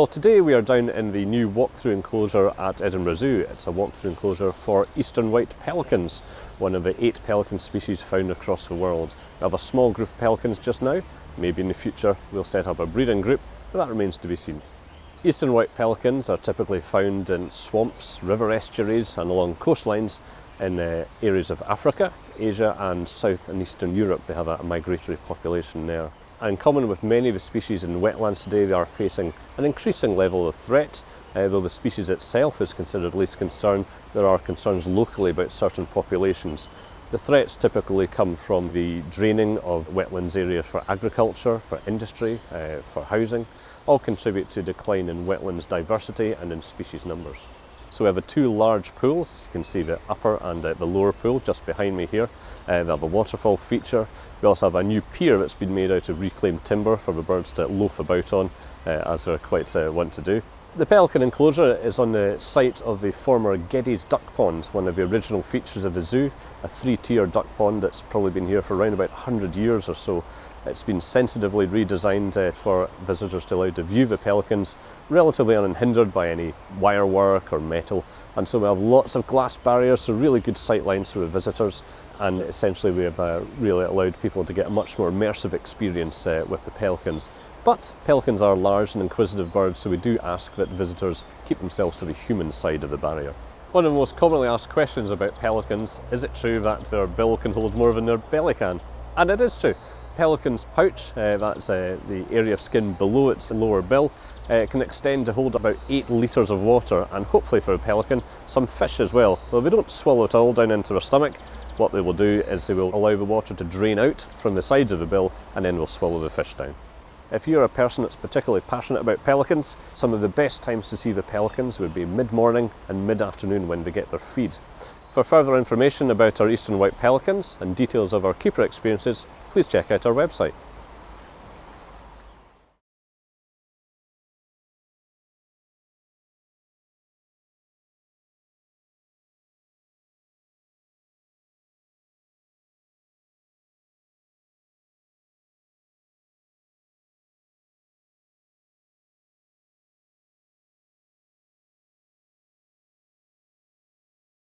Well, today we are down in the new walk-through enclosure at Edinburgh Zoo. It's a walk-through enclosure for eastern white pelicans, one of the 8 pelican species found across the world. We have a small group of pelicans just now. Maybe in the future we'll set up a breeding group, but that remains to be seen. Eastern white pelicans are typically found in swamps, river estuaries and along coastlines in areas of Africa, Asia and South and Eastern Europe. They have a migratory population there. In common with many of the species in wetlands today, they are facing an increasing level of threat. Though the species itself is considered least concern, there are concerns locally about certain populations. The threats typically come from the draining of wetlands areas for agriculture, for industry, for housing, all contribute to decline in wetlands diversity and in species numbers. So we have 2 large pools. You can see the upper and the lower pool just behind me here. They have a waterfall feature. We also have a new pier that's been made out of reclaimed timber for the birds to loaf about on, as they're quite wont to do. The pelican enclosure is on the site of the former Geddes duck pond, one of the original features of the zoo, a 3-tier duck pond that's probably been here for around about 100 years or so. It's been sensitively redesigned for visitors to allow to view the pelicans relatively unhindered by any wire work or metal, and so we have lots of glass barriers, so really good sight lines for the visitors, and essentially we have really allowed people to get a much more immersive experience with the pelicans. But pelicans are large and inquisitive birds, so we do ask that visitors keep themselves to the human side of the barrier. One of the most commonly asked questions about pelicans: is it true that their bill can hold more than their belly can? And it is true. Pelican's pouch, that's the area of skin below its lower bill, can extend to hold about 8 litres of water, and hopefully for a pelican, some fish as well. Though they don't swallow it all down into their stomach, what they will do is they will allow the water to drain out from the sides of the bill and then will swallow the fish down. If you're a person that's particularly passionate about pelicans, some of the best times to see the pelicans would be mid-morning and mid-afternoon when they get their feed. For further information about our eastern white pelicans and details of our keeper experiences, please check out our website.